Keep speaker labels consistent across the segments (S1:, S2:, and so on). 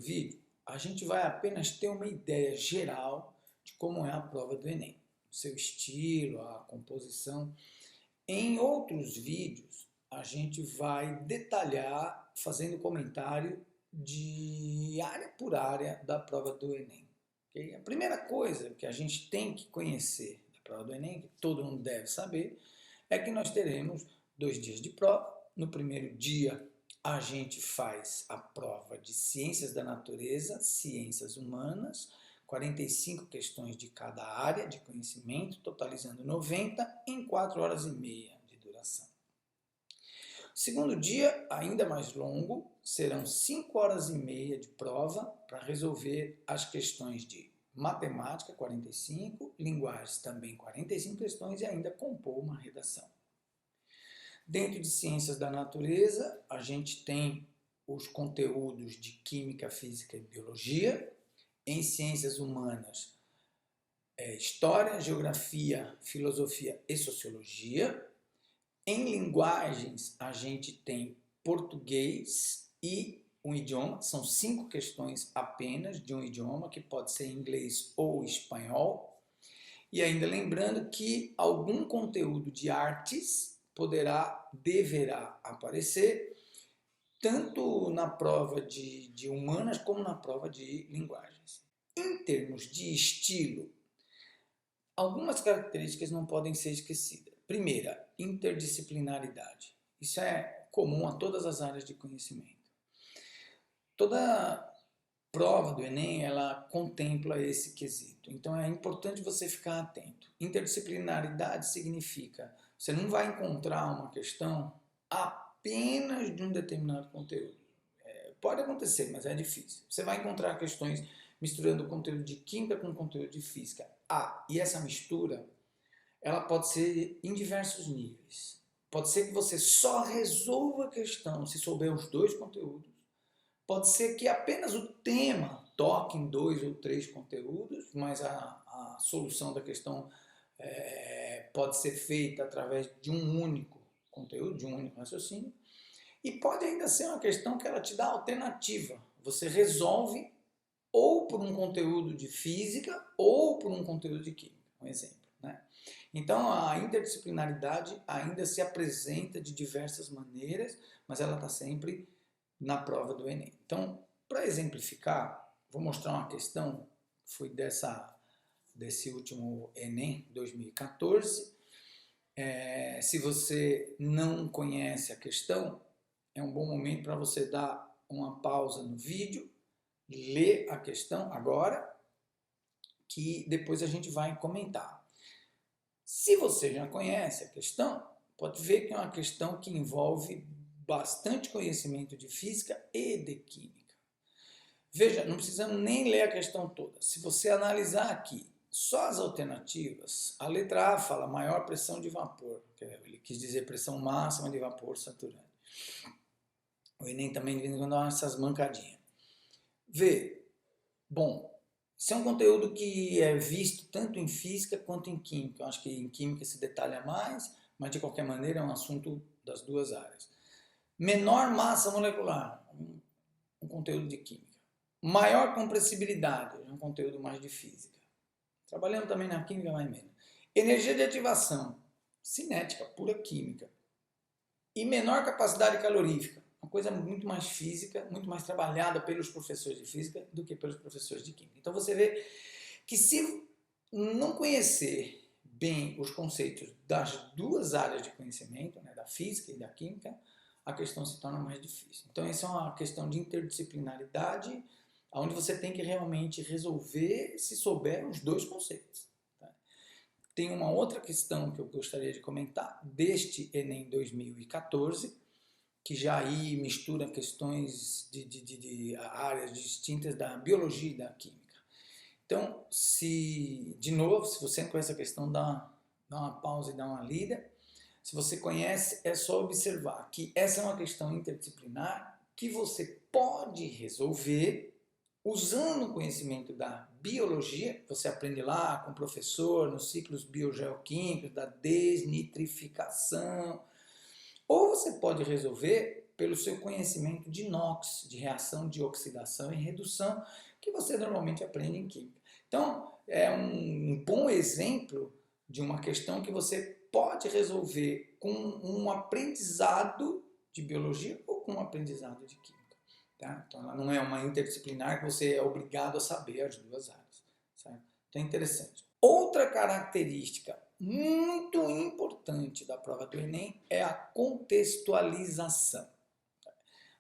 S1: vídeo, a gente vai apenas ter uma ideia geral de como é a prova do Enem, seu estilo, a composição. Em outros vídeos, a gente vai detalhar, fazendo comentário de área por área da prova do Enem. Okay? A primeira coisa que a gente tem que conhecer da prova do Enem, que todo mundo deve saber, é que nós teremos 2 dias de prova. No primeiro dia, a gente faz a prova de Ciências da Natureza, Ciências Humanas, 45 questões de cada área de conhecimento, totalizando 90 em 4 horas e meia de duração. O segundo dia, ainda mais longo, serão 5 horas e meia de prova para resolver as questões de matemática, 45, linguagens também 45 questões e ainda compor uma redação. Dentro de Ciências da Natureza, a gente tem os conteúdos de Química, Física e Biologia. Em Ciências Humanas, História, Geografia, Filosofia e Sociologia. Em Linguagens, a gente tem Português e um idioma. São 5 questões apenas de um idioma, que pode ser inglês ou espanhol. E ainda lembrando que algum conteúdo de artes deverá aparecer tanto na prova de humanas como na prova de linguagens. Em termos de estilo, algumas características não podem ser esquecidas. Primeira, interdisciplinaridade. Isso é comum a todas as áreas de conhecimento. Toda prova do Enem, ela contempla esse quesito. Então é importante você ficar atento. Interdisciplinaridade significa você não vai encontrar uma questão apenas de um determinado conteúdo. Pode acontecer, mas é difícil. Você vai encontrar questões misturando o conteúdo de Química com o conteúdo de Física. E essa mistura, ela pode ser em diversos níveis. Pode ser que você só resolva a questão se souber os 2 conteúdos. Pode ser que apenas o tema toque em 2 ou 3 conteúdos, mas a solução da questão pode ser feita através de um único conteúdo, de um único raciocínio. E pode ainda ser uma questão que ela te dá alternativa. Você resolve ou por um conteúdo de Física ou por um conteúdo de Química, um exemplo. Né? Então a interdisciplinaridade ainda se apresenta de diversas maneiras, mas ela está sempre na prova do Enem. Então, para exemplificar, vou mostrar uma questão que foi desse último Enem 2014. Se você não conhece a questão, é um bom momento para você dar uma pausa no vídeo, ler a questão agora, que depois a gente vai comentar. Se você já conhece a questão, pode ver que é uma questão que envolve bastante conhecimento de Física e de Química. Veja, não precisamos nem ler a questão toda. Se você analisar aqui só as alternativas, a letra A fala maior pressão de vapor, ele quis dizer pressão máxima de vapor saturante. O Enem também de vez em quando dá essas mancadinhas. Bom, isso é um conteúdo que é visto tanto em Física quanto em Química. Eu acho que em Química se detalha mais, mas de qualquer maneira é um assunto das 2 áreas. Menor massa molecular, um conteúdo de Química. Maior compressibilidade, um conteúdo mais de Física. Trabalhando também na Química, mais menos. Energia de ativação, cinética, pura Química. E menor capacidade calorífica, uma coisa muito mais física, muito mais trabalhada pelos professores de Física do que pelos professores de Química. Então você vê que se não conhecer bem os conceitos das 2 áreas de conhecimento, né, da Física e da Química, a questão se torna mais difícil. Então essa é uma questão de interdisciplinaridade, onde você tem que realmente resolver se souber os 2 conceitos. Tá? Tem uma outra questão que eu gostaria de comentar, deste Enem 2014, que já aí mistura questões de áreas distintas da biologia e da química. Então, de novo, se você não conhece a questão, dá uma pausa e dá uma lida. Se você conhece, é só observar que essa é uma questão interdisciplinar que você pode resolver usando o conhecimento da biologia, você aprende lá com o professor, nos ciclos biogeoquímicos, da desnitrificação, ou você pode resolver pelo seu conhecimento de NOx, de reação de oxidação e redução, que você normalmente aprende em química. Então, é um bom exemplo de uma questão que você pode resolver com um aprendizado de biologia ou com um aprendizado de química. Tá? Então, ela não é uma interdisciplinar que você é obrigado a saber as duas áreas. Certo? Então, é interessante. Outra característica muito importante da prova do Enem é a contextualização.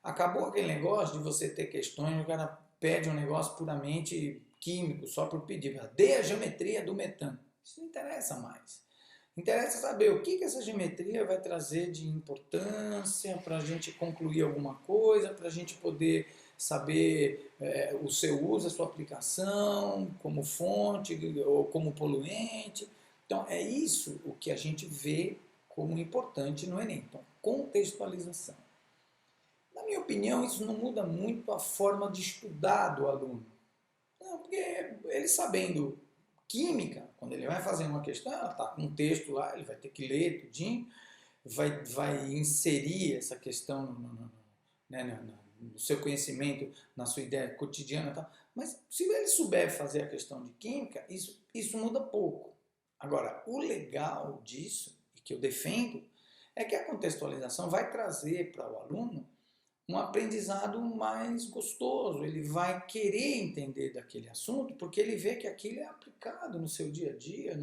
S1: Acabou aquele negócio de você ter questões, o cara pede um negócio puramente químico, só por pedir. Dê a geometria do metano. Isso não interessa mais. Interessa saber o que essa geometria vai trazer de importância para a gente concluir alguma coisa, para a gente poder saber o seu uso, a sua aplicação, como fonte ou como poluente. Então, é isso o que a gente vê como importante no Enem. Então, contextualização. Na minha opinião, isso não muda muito a forma de estudar do aluno. Não, porque ele sabendo química, quando ele vai fazer uma questão, ela está com um texto lá, ele vai ter que ler tudinho, vai inserir essa questão no seu conhecimento, na sua ideia cotidiana e tal. Mas se ele souber fazer a questão de química, isso muda pouco. Agora, o legal disso, e que eu defendo, é que a contextualização vai trazer para o aluno um aprendizado mais gostoso, ele vai querer entender daquele assunto, porque ele vê que aquilo é aplicado no seu dia a dia,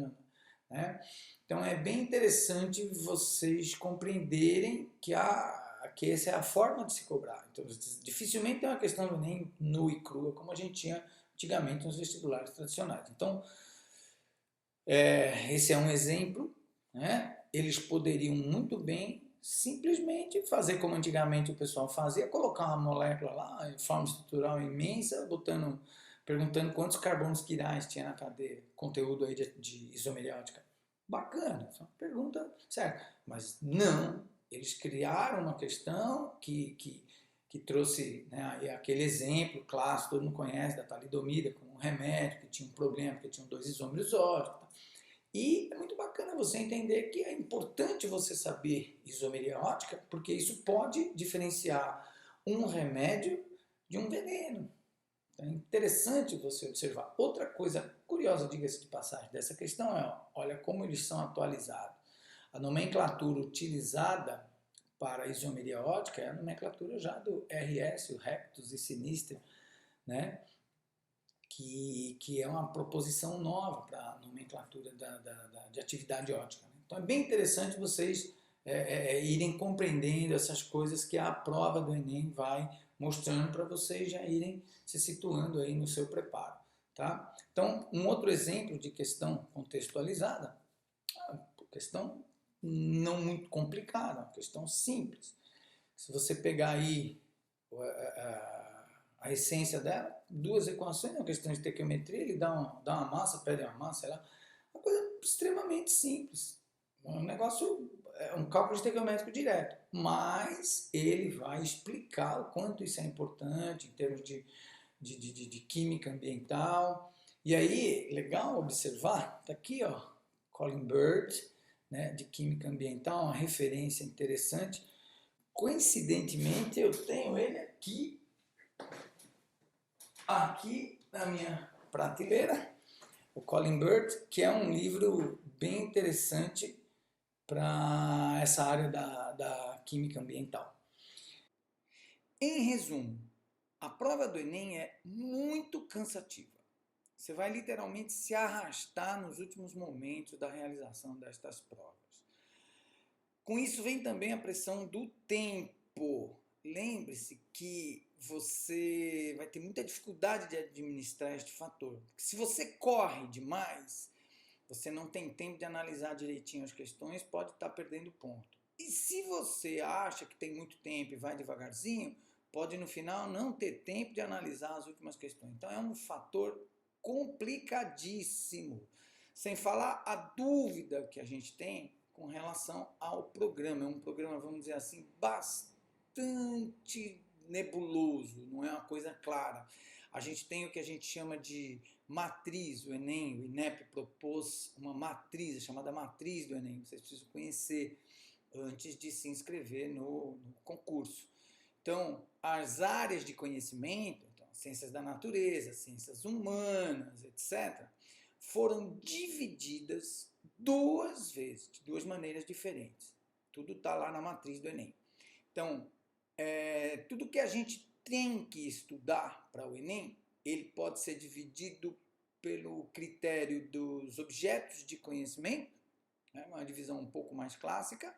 S1: né? Então é bem interessante vocês compreenderem que essa é a forma de se cobrar. Então, dificilmente tem uma questão do Enem nua e crua, como a gente tinha antigamente nos vestibulares tradicionais. Então, esse é um exemplo, né? Eles poderiam muito bem simplesmente fazer como antigamente o pessoal fazia, colocar uma molécula lá, em forma estrutural imensa, perguntando quantos carbonos quirais tinha na cadeia, conteúdo aí de isomeriótica. Bacana, essa é uma pergunta certa. Mas não, eles criaram uma questão que trouxe, né, aquele exemplo clássico, todo mundo conhece, da talidomida, como um remédio que tinha um problema, porque tinham 2 isômeros óticos. E é muito bacana você entender que é importante você saber isomeria ótica, porque isso pode diferenciar um remédio de um veneno. Então é interessante você observar. Outra coisa curiosa, diga-se de passagem, dessa questão é, olha como eles são atualizados. A nomenclatura utilizada para a isomeria ótica é a nomenclatura já do RS, o Rectus e Sinistro, né? Que é uma proposição nova para a nomenclatura de atividade ótica. Né? Então é bem interessante vocês irem compreendendo essas coisas que a prova do Enem vai mostrando para vocês já irem se situando aí no seu preparo. Tá? Então, um outro exemplo de questão contextualizada, questão não muito complicada, uma questão simples. Se você pegar aí a essência dela, 2 equações, uma questão de estequiometria, ele dá uma massa, pede uma massa, sei lá, uma coisa extremamente simples. Um negócio, um cálculo estequiométrico direto, mas ele vai explicar o quanto isso é importante em termos de química ambiental. E aí, legal observar, tá aqui, ó, Colin Bird, né, de química ambiental, uma referência interessante. Coincidentemente, eu tenho ele aqui na minha prateleira, o Colin Bird, que é um livro bem interessante para essa área da química ambiental. Em resumo, a prova do Enem é muito cansativa. Você vai literalmente se arrastar nos últimos momentos da realização destas provas. Com isso vem também a pressão do tempo. Lembre-se que você vai ter muita dificuldade de administrar este fator. Porque se você corre demais, você não tem tempo de analisar direitinho as questões, pode estar perdendo ponto. E se você acha que tem muito tempo e vai devagarzinho, pode no final não ter tempo de analisar as últimas questões. Então é um fator complicadíssimo. Sem falar a dúvida que a gente tem com relação ao programa. É um programa, vamos dizer assim, bastante nebuloso, não é uma coisa clara. A gente tem o que a gente chama de matriz, o Enem, o INEP propôs uma matriz, chamada matriz do Enem, vocês precisam conhecer antes de se inscrever no concurso. Então, as áreas de conhecimento, então, ciências da natureza, ciências humanas, etc., foram divididas 2 vezes, de 2 maneiras diferentes. Tudo está lá na matriz do Enem. Então, tudo que a gente tem que estudar para o Enem, ele pode ser dividido pelo critério dos objetos de conhecimento, né, uma divisão um pouco mais clássica,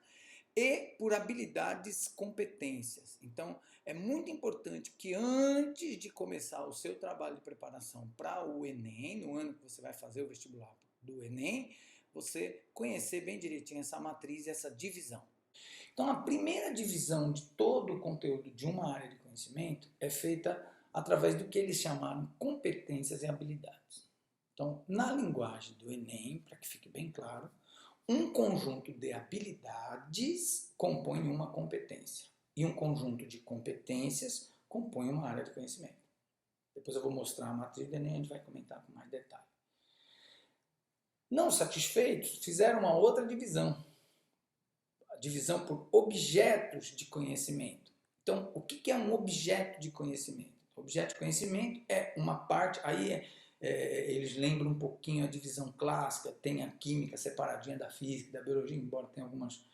S1: e por habilidades, competências. Então, é muito importante que antes de começar o seu trabalho de preparação para o Enem, no ano que você vai fazer o vestibular do Enem, você conhecer bem direitinho essa matriz e essa divisão. Então, a primeira divisão de todo o conteúdo de uma área de conhecimento é feita através do que eles chamaram competências e habilidades. Então, na linguagem do Enem, para que fique bem claro, um conjunto de habilidades compõe uma competência e um conjunto de competências compõe uma área de conhecimento. Depois eu vou mostrar a matriz do Enem, a gente vai comentar com mais detalhe. Não satisfeitos, fizeram uma outra divisão. A divisão por objetos de conhecimento. Então, o que é um objeto de conhecimento? Objeto de conhecimento é uma parte, aí eles lembram um pouquinho a divisão clássica, tem a química separadinha da física, da biologia, embora tenha algumas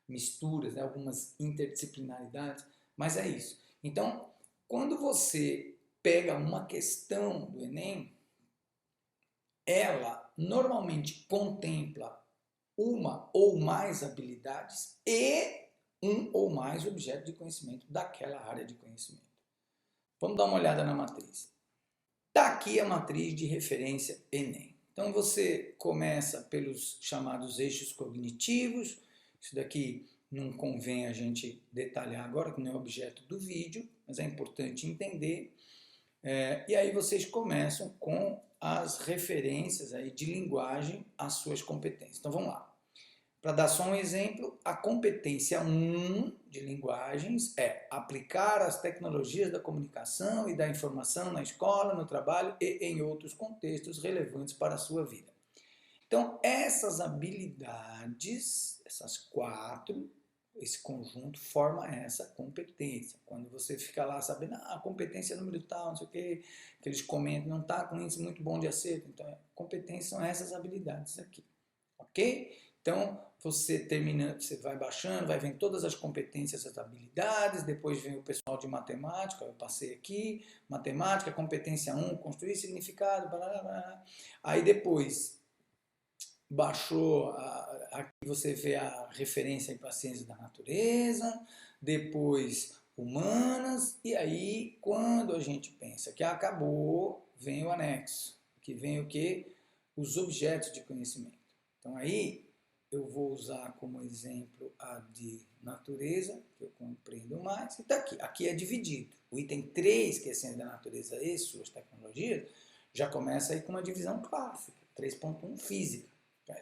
S1: misturas, né, algumas interdisciplinaridades, mas é isso. Então, quando você pega uma questão do Enem, ela normalmente contempla uma ou mais habilidades e um ou mais objetos de conhecimento daquela área de conhecimento. Vamos dar uma olhada na matriz. Está aqui a matriz de referência Enem. Então você começa pelos chamados eixos cognitivos. Isso daqui não convém a gente detalhar agora, que não é objeto do vídeo, mas é importante entender. E aí vocês começam com as referências aí de linguagem às suas competências. Então vamos lá. Para dar só um exemplo, a competência 1 de linguagens é aplicar as tecnologias da comunicação e da informação na escola, no trabalho e em outros contextos relevantes para a sua vida. Então, essas habilidades, essas 4, esse conjunto forma essa competência. Quando você fica lá sabendo, a competência número tal, não sei o que eles comentam, não está com índice muito bom de acerto. Então, competências são essas habilidades aqui. Ok? Então, você termina, você vai baixando, vai vendo todas as competências, as habilidades, depois vem o pessoal de matemática, eu passei aqui, matemática, competência 1, construir significado, blá, blá, blá. Aí depois baixou, aqui você vê a referência para ciências da natureza, depois humanas, e aí quando a gente pensa que acabou, vem o anexo, que vem o que? Os objetos de conhecimento. Então aí eu vou usar como exemplo a de natureza, que eu compreendo mais, e está aqui. Aqui é dividido. O item 3, que é ciência da natureza e suas tecnologias, já começa aí com uma divisão clássica. 3.1, física.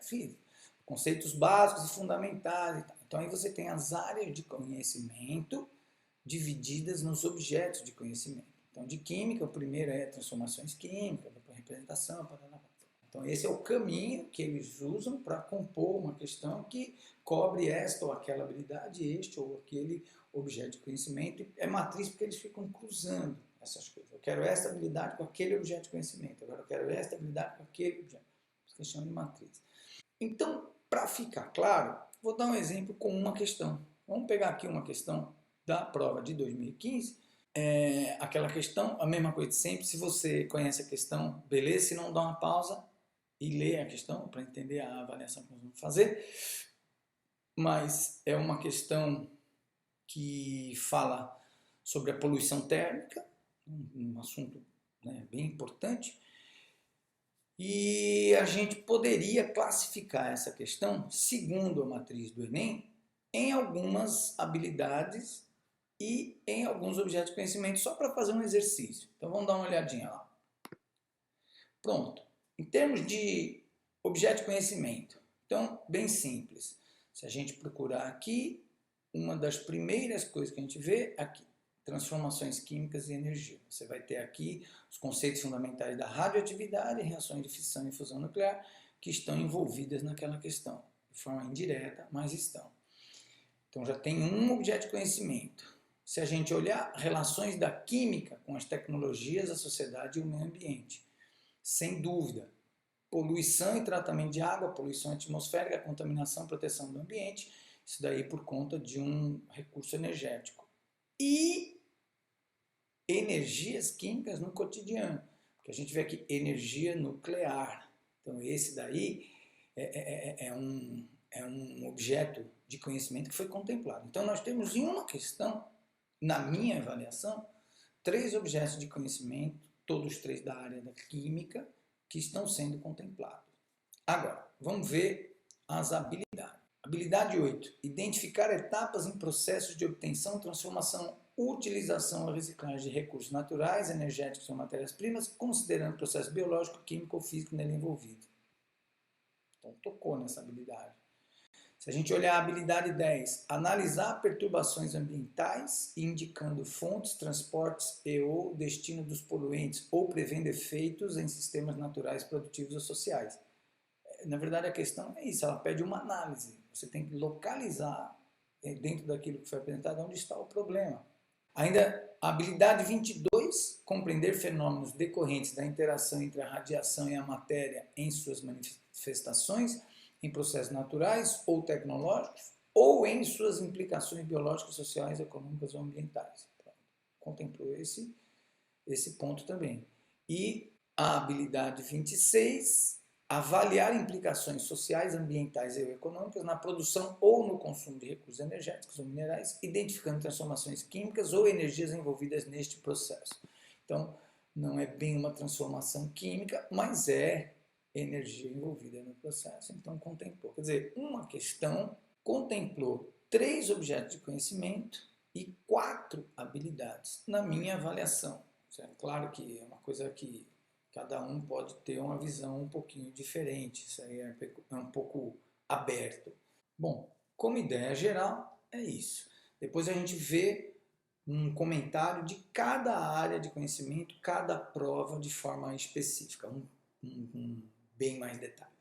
S1: Física. Conceitos básicos e fundamentais. Então aí você tem as áreas de conhecimento divididas nos objetos de conhecimento. Então de química, o primeiro é transformações químicas, depois representação, então esse é o caminho que eles usam para compor uma questão que cobre esta ou aquela habilidade, este ou aquele objeto de conhecimento. É matriz porque eles ficam cruzando essas coisas. Eu quero esta habilidade com aquele objeto de conhecimento, agora eu quero esta habilidade com aquele objeto. Isso que chama de matriz. Então, para ficar claro, vou dar um exemplo com uma questão. Vamos pegar aqui uma questão da prova de 2015. Aquela questão, a mesma coisa de sempre. Se você conhece a questão, beleza. Se não, dá uma pausa e ler a questão para entender a avaliação que nós vamos fazer. Mas é uma questão que fala sobre a poluição térmica, um assunto, né, bem importante. E a gente poderia classificar essa questão, segundo a matriz do Enem, em algumas habilidades e em alguns objetos de conhecimento, só para fazer um exercício. Então vamos dar uma olhadinha lá. Pronto. Em termos de objeto de conhecimento, então, bem simples. Se a gente procurar aqui, uma das primeiras coisas que a gente vê aqui, transformações químicas e energia. Você vai ter aqui os conceitos fundamentais da radioatividade, reações de fissão e fusão nuclear, que estão envolvidas naquela questão. De forma indireta, mas estão. Então já tem um objeto de conhecimento. se a gente olhar relações da química com as tecnologias, a sociedade e o meio ambiente. Sem dúvida, poluição e tratamento de água, poluição atmosférica, contaminação e proteção do ambiente, isso daí por conta de um recurso energético. E energias químicas no cotidiano, porque a gente vê aqui energia nuclear. Então esse daí é um objeto de conhecimento que foi contemplado. Então nós temos em uma questão, na minha avaliação, 3 objetos de conhecimento, todos 3 da área da química, que estão sendo contemplados. Agora, vamos ver as habilidades. Habilidade 8. Identificar etapas em processos de obtenção, transformação, utilização ou reciclagem de recursos naturais, energéticos ou matérias-primas, considerando o processo biológico, químico ou físico nele envolvido. Então, tocou nessa habilidade. Se a gente olhar a habilidade 10, analisar perturbações ambientais, indicando fontes, transportes e ou destino dos poluentes, ou prevendo efeitos em sistemas naturais, produtivos ou sociais. Na verdade, a questão é isso, ela pede uma análise. Você tem que localizar, dentro daquilo que foi apresentado, onde está o problema. Ainda, a habilidade 22, compreender fenômenos decorrentes da interação entre a radiação e a matéria em suas manifestações, em processos naturais ou tecnológicos, ou em suas implicações biológicas, sociais, econômicas ou ambientais. Contemplou esse ponto também. E a habilidade 26, avaliar implicações sociais, ambientais e econômicas na produção ou no consumo de recursos energéticos ou minerais, identificando transformações químicas ou energias envolvidas neste processo. Então, não é bem uma transformação química, mas é energia envolvida no processo, então contemplou. Quer dizer, uma questão contemplou 3 objetos de conhecimento e 4 habilidades, na minha avaliação. Claro que é uma coisa que cada um pode ter uma visão um pouquinho diferente, isso aí é um pouco aberto. Bom, como ideia geral, é isso. Depois a gente vê um comentário de cada área de conhecimento, cada prova de forma específica, bem mais detalhe.